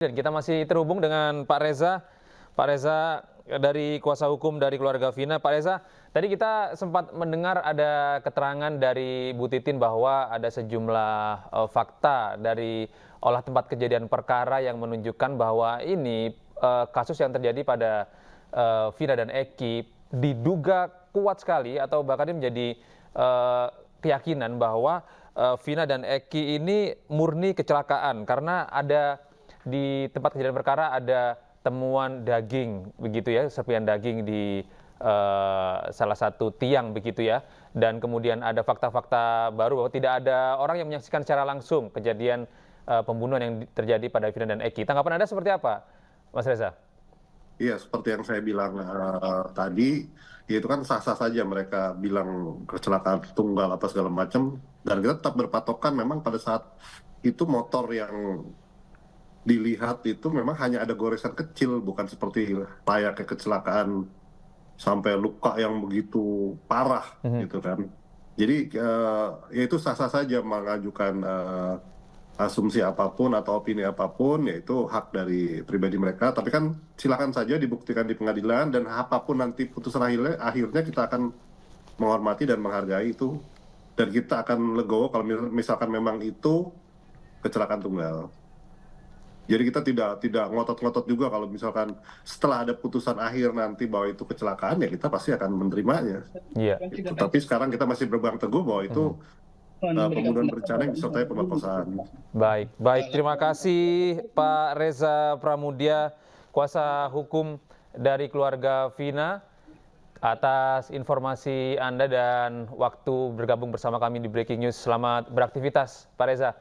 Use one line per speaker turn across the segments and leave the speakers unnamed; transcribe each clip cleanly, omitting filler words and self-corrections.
Dan kita masih terhubung dengan Pak Reza. Pak Reza dari kuasa hukum dari keluarga Vina. Pak Reza, tadi kita sempat mendengar ada keterangan dari Bu Titin bahwa ada sejumlah fakta dari olah tempat kejadian perkara yang menunjukkan bahwa ini kasus yang terjadi pada Vina dan Eki diduga kuat sekali atau bahkan ini menjadi keyakinan bahwa Vina dan Eki ini murni kecelakaan karena ada di tempat kejadian perkara ada temuan daging begitu ya, serpihan daging di salah satu tiang begitu ya, dan kemudian ada fakta-fakta baru bahwa tidak ada orang yang menyaksikan secara langsung kejadian pembunuhan yang terjadi pada Vina dan Eki. Tanggapan Anda seperti apa, Mas Reza?
Iya, seperti yang saya bilang tadi, ya itu kan sah-sah saja mereka bilang kecelakaan tunggal apa segala macam, dan kita tetap berpatokan memang pada saat itu motor yang dilihat itu memang hanya ada goresan kecil, bukan seperti layaknya kecelakaan sampai luka yang begitu parah gitu kan. Jadi ya itu sah-sah saja mengajukan asumsi apapun atau opini apapun, yaitu hak dari pribadi mereka. Tapi kan silakan saja dibuktikan di pengadilan, dan apapun nanti putusan akhirnya kita akan menghormati dan menghargai itu. Dan kita akan legowo kalau misalkan memang itu kecelakaan tunggal. Jadi kita tidak ngotot-ngotot juga kalau misalkan setelah ada putusan akhir nanti bahwa itu kecelakaan, ya kita pasti akan menerimanya.
Iya.
Gitu. Tapi sekarang kita masih berpegang teguh bahwa itu pembunuhan berencana yang disertai pemerkosaan.
Baik. Terima kasih Pak Reza Pramudia, kuasa hukum dari keluarga Vina, atas informasi Anda dan waktu bergabung bersama kami di Breaking News. Selamat beraktivitas, Pak Reza.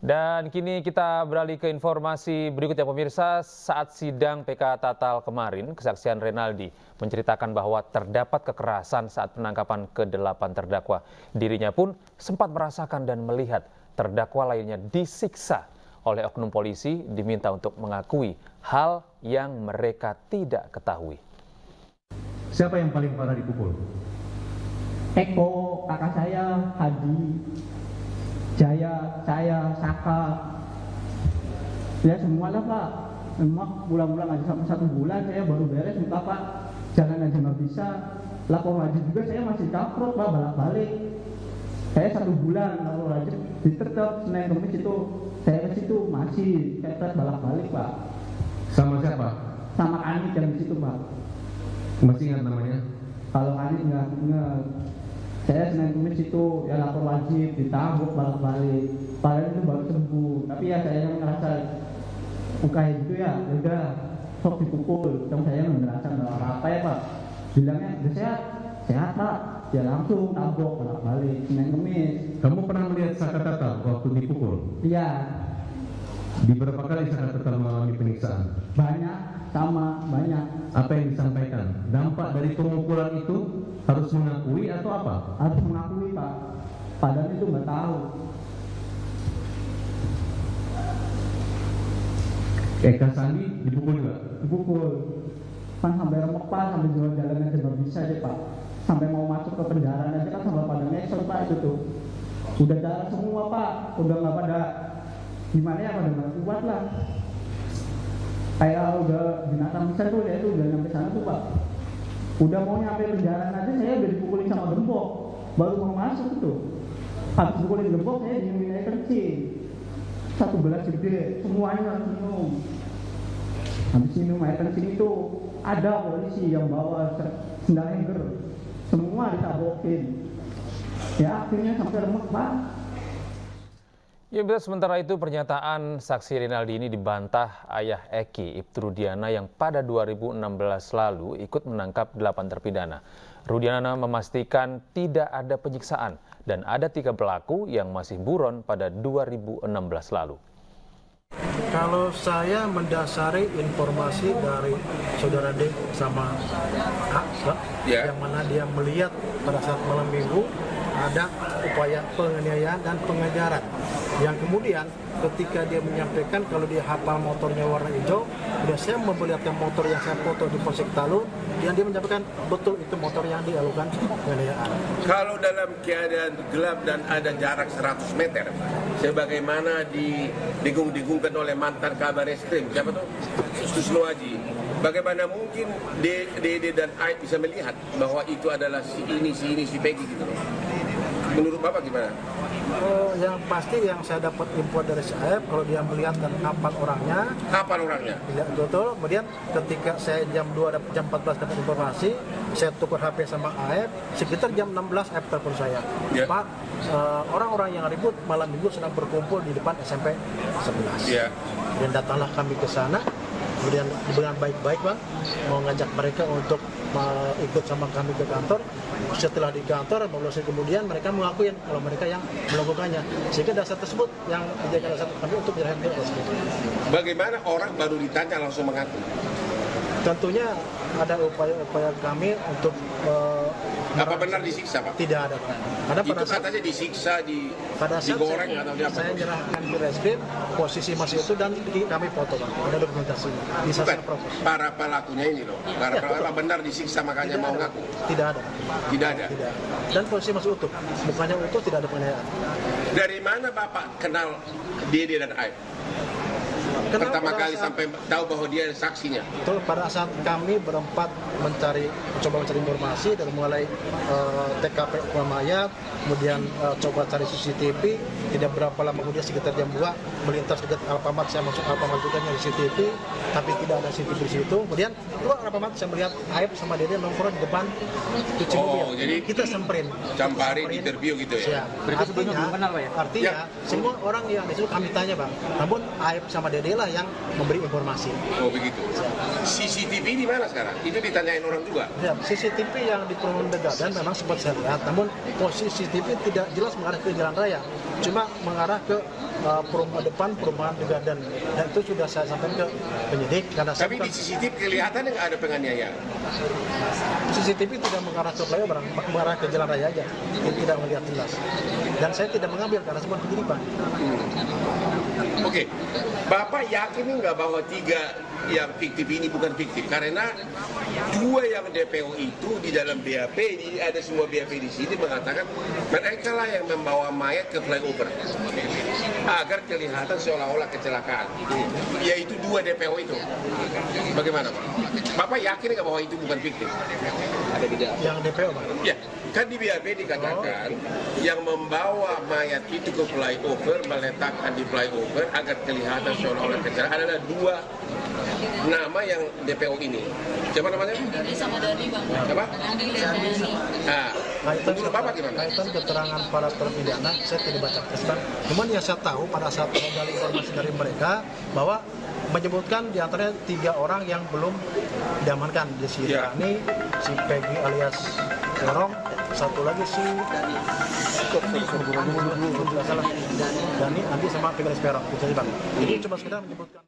Dan kini kita beralih ke informasi berikutnya, pemirsa. Saat sidang PK Tatal kemarin, kesaksian Renaldi menceritakan bahwa terdapat kekerasan saat penangkapan ke-8 terdakwa. Dirinya pun sempat merasakan dan melihat terdakwa lainnya disiksa oleh oknum polisi, diminta untuk mengakui hal yang mereka tidak ketahui.
Siapa yang paling parah dipukul?
Eko, kakak saya, Hadi, Jaya, saya, Saka, ya semua lah Pak. Memang bulan-bulan aja sampai 1 bulan saya baru beres muka Pak. Jalan aja nggak bisa. Lapor wajib juga saya masih kaprot Pak, balik-balik. Saya 1 bulan lapor wajib ditertep Senin Kamis itu saya ke situ masih saya balik-balik Pak.
Sama siapa?
Sama Anit yang di situ Pak.
Masih ingat namanya?
Kalau Anit nggak ingat. Saya Senin Kamis itu ya lapor wajib, ditabuk balik-balik. Padahal itu baru sembuh. Tapi ya saya yang ngerasa buka itu ya, udah sok dipukul. Terus saya merasa nggak apa-apa ya Pak. Bilangnya udah sehat Pak. Ya langsung tabok balik-balik Senin Kamis.
Kamu pernah melihat Saka Tatal waktu dipukul?
Iya.
Di berapa kali Saka Tatal mengalami penyiksaan?
Banyak, sama banyak.
Apa yang disampaikan? Dampak dari pemukulan itu harus mengakui atau apa?
Harus mengakui Pak. Padahal itu nggak tahu.
Eka Sandi dipukul juga?
Dipukul. Kan sampai remuk Pak, sampai jalan-jalan aja nggak bisa deh Pak. Sampai mau masuk ke penjara aja kan sampai pada ngesel Pak itu tuh. Udah darah semua Pak, udah nggak pada gimana ya, pada nggak kuat lah. Kayak udah binatang bisa tuh, ya itu udah nyampe sana tuh Pak. Udah mau nyampe penjara aja saya udah dipukulin sama gembok, baru mau masuk tuh. Habis dipukulin gembok saya diminum air kencing 1 gelas gede, semuanya harus minum. Habis minum air kencing itu ada polisi yang bawa sendal engger, semua ditabokin. Ya akhirnya sampai remek Pak.
Ya, sementara itu pernyataan saksi Renaldi ini dibantah ayah Eki, Ibtu Rudiana, yang pada 2016 lalu ikut menangkap 8 terpidana. Rudiana memastikan tidak ada penyiksaan dan ada 3 pelaku yang masih buron pada 2016 lalu.
Kalau saya mendasari informasi dari saudara D sama A, yang mana dia melihat pada saat malam minggu ada upaya penganiayaan dan pengejaran. Yang kemudian ketika dia menyampaikan kalau dia hafal motornya warna hijau, udah saya memperlihatkan motor yang saya foto di Polsek Talun, yang dia menyampaikan betul itu motor yang dilakukan penganiayaan.
Kalau dalam keadaan gelap dan ada jarak 100 meter, sebagaimana didengung-dengungkan oleh mantan kabar eskrim, siapa tuh? Susno Aji. Bagaimana mungkin Dede dan Aib bisa melihat bahwa itu adalah si ini, si Peggy gitu loh. Menurut Bapak gimana?
Oh, yang pasti yang saya dapat info dari si Aib, kalau dia melihat dan hafal orangnya, dilihat betul. Kemudian ketika saya jam 2 jam 14 dapat informasi, saya tukar HP sama Aib, sekitar jam 16 Aib telepon saya.
Yeah.
Pak, orang-orang yang ribut malam minggu sedang berkumpul di depan SMP 11.
Yeah.
Dan datanglah kami ke sana. Kemudian dengan baik-baik Bang, mau ngajak mereka untuk ikut sama kami ke kantor. Setelah di kantor, 15 hari kemudian mereka mengakuin kalau mereka yang melakukannya. Sehingga dasar tersebut yang menjadi dasar kami untuk menyerahkan ke SP.
Bagaimana orang baru ditanya langsung mengaku?
Tentunya ada upaya-upaya kami untuk
apa benar disiksa, Pak?
Tidak ada, Pak. Karena
Itu katanya disiksa, digoreng atau diapa?
Saya menyerahkan ke reskrim, posisi masih itu dan kami foto, Pak. Ada dokumentasi. Bisa
Bukan,
saya proses.
para pelakunya ini loh. Para pelaku benar disiksa makanya
Tidak
mau
ada.
ngaku.
Tidak ada.
Tidak ada.
Tidak. Dan posisi masih utuh. Bukannya utuh, tidak ada penganiayaan.
Dari mana Bapak kenal Dede dan Aib? Pertama kali sampai tahu bahwa dia saksinya.
Itu pada saat kami berempat coba mencari informasi dari mulai TKP mayat, kemudian coba cari CCTV, tidak berapa lama kemudian sekitar jam 2 melintas dekat Alfamart, saya masuk Alfamart juga nyari CCTV, tapi tidak ada CCTV di situ. Kemudian keluar Alfamart, saya melihat Aib sama Dede nongkrong di depan cuci mobil.
Jadi
kita semperin.
Campari di interview gitu ya?
Artinya semua orang yang di situ kami tanya Bang, namun Aib sama Dede lah yang memberi informasi.
Oh begitu. CCTV di mana sekarang? Itu ditanyain orang juga?
Ya, CCTV yang di Perumahan Begadan memang sempat saya lihat, namun posisi CCTV tidak jelas mengarah ke jalan raya, cuma mengarah ke perumahan depan Perumahan Begadan, dan itu sudah saya sampaikan ke penyidik. Karena
tapi di CCTV kelihatan nggak ada penganiayaan?
CCTV tidak mengarah ke flyover, mengarah ke jalan raya aja, tidak melihat jelas. Dan saya tidak mengambil karena semua begini Pak.
Oke, Bapak yakin nggak bahwa 3 yang fiktif ini bukan fiktif? Karena 2 yang DPO itu di dalam BAP, ada semua BAP di sini mengatakan mereka lah yang membawa mayat ke flyover agar kelihatan seolah-olah kecelakaan. Yaitu 2 DPO itu. Bagaimana Pak? Bapak yakin nggak bahwa itu bukan fiktif? Ada tidak?
Yang DPO Pak?
Ya, kan di BAP dikatakan yang membawa mayat itu ke flyover, meletakkan di flyover agar kelihatan seolah-olah kecelakaan adalah 2 nama yang DPO ini. Siapa namanya?
Andi sama Dani Bang.
Siapa?
Andi dan Dani.
Nah, menurut Bapak gimana?
Kaitan keterangan para terpidana, saya tidak baca testan. Cuman yang saya tahu pada saat menggali informasi dari mereka bahwa menyebutkan di antaranya 3 orang yang belum diamankan, di si Dani, si Peggy alias Dorong, satu lagi si Dani, Andi sama Peggy alias Perong. Jadi cuma sekedar menyebutkan.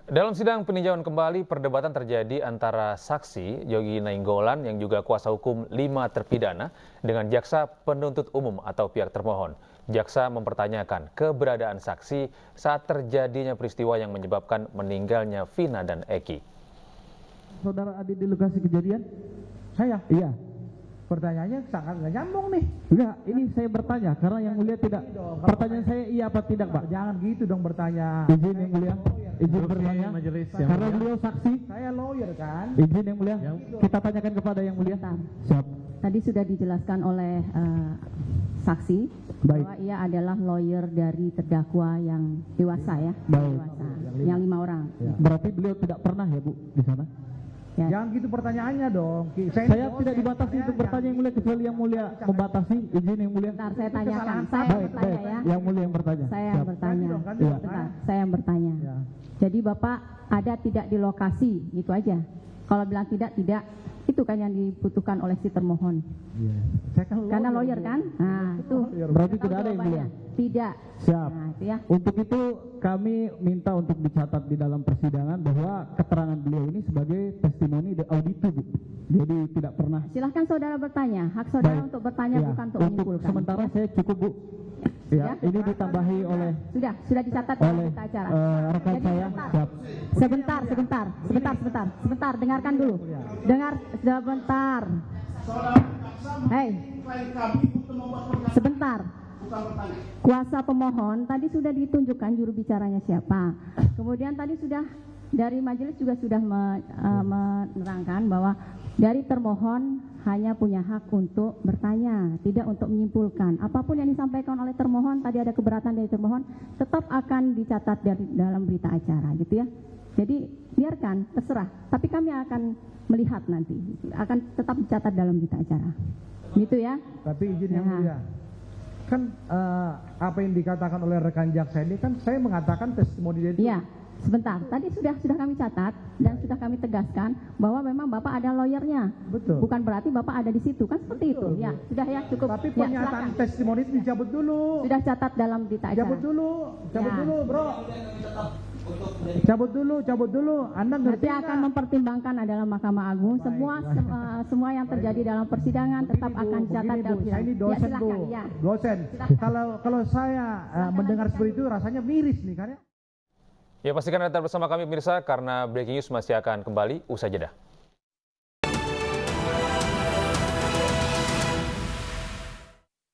Dalam sidang peninjauan kembali, perdebatan terjadi antara saksi Yogi Nainggolan yang juga kuasa hukum 5 terpidana dengan jaksa penuntut umum atau pihak termohon. Jaksa mempertanyakan keberadaan saksi saat terjadinya peristiwa yang menyebabkan meninggalnya Vina dan Eki.
Saudara ada di lokasi kejadian? Saya? Iya. Pertanyaannya sangat nggak nyambung nih. Enggak, ini saya bertanya karena yang mulia tidak. Pertanyaan saya iya apa tidak, Pak? Jangan gitu dong bertanya. Izin yang mulia. Izin bertanya. Majelis karena beliau saksi. Saya lawyer kan. Izin yang mulia. Kita tanyakan kepada yang mulia. Siap.
Tadi sudah dijelaskan oleh saksi bahwa ia adalah lawyer dari terdakwa yang dewasa ya.
Baik.
Dewasa. Yang 5 orang.
Ya. Berarti beliau tidak pernah ya, Bu, di sana?
Ya.
Jangan gitu pertanyaannya dong. Saya tidak dibatasi untuk bertanya yang mulia kecuali yang mulia membatasi. Izin yang mulia.
Bentar, saya tanyakan. Saya
Baik,
bertanya
baik.
ya.
Yang mulia yang bertanya.
Saya yang bertanya.
Ya.
Bentar, saya yang bertanya.
Ya.
Jadi Bapak ada tidak di lokasi, gitu aja. Kalau bilang tidak, itu kan yang dibutuhkan oleh si termohon.
Iya. Saya kan
Karena lawyer kan? Nah, itu.
Berarti
Tahu
tidak ada yang
jawabannya?
mulia.
Tidak.
Siap.
Nah, itu ya.
Untuk itu kami minta untuk dicatat di dalam persidangan bahwa keterangan beliau ini sebagai testimoni de audito, Bu. Jadi tidak pernah.
Silahkan saudara bertanya. Hak saudara
Baik.
untuk bertanya
Ya,
bukan untuk
untuk
menyimpulkan.
sementara
Ya.
saya cukup, Bu. Ya,
Ya.
ini ditambahi oleh
Sudah dicatat dalam
oleh
berita acara.
rekan
Jadi
saya. Siap.
Sebentar, dengarkan dulu. Sebentar. Hei. Sebentar. Kuasa pemohon tadi sudah ditunjukkan juru bicaranya siapa. Kemudian tadi sudah dari majelis juga sudah menerangkan bahwa dari termohon hanya punya hak untuk bertanya, tidak untuk menyimpulkan. Apapun yang disampaikan oleh termohon, tadi ada keberatan dari termohon, tetap akan dicatat dalam berita acara, gitu ya. Jadi biarkan, terserah. Tapi kami akan melihat nanti, akan tetap dicatat dalam berita acara. Gitu ya.
Tapi izin yang mulia, kan apa yang dikatakan oleh rekan jaksa ini kan saya mengatakan testimoni dia itu.
Iya, sebentar. Tadi sudah kami catat dan sudah kami tegaskan bahwa memang Bapak ada lawyernya.
Betul.
Bukan berarti Bapak ada di situ, kan seperti
Betul.
itu. Ya, sudah ya, cukup.
Tapi
Ya,
pernyataan
silakan.
testimoni itu dicabut dulu.
Sudah catat dalam berita acara.
Cabut dulu
Ya.
bro. Cabut dulu. Anda ngerti
Nanti akan mempertimbangkan adalah Mahkamah Agung. Semua yang terjadi dalam persidangan tetap akan catat dalam
saya ini
persidangan.
dosen,
Ya, silakan.
Bu.
Ya.
Dosen. Kalau saya mendengar seperti itu rasanya miris nih kan ya.
Ya, pastikan tetap bersama kami pemirsa karena Breaking News masih akan kembali usai jeda.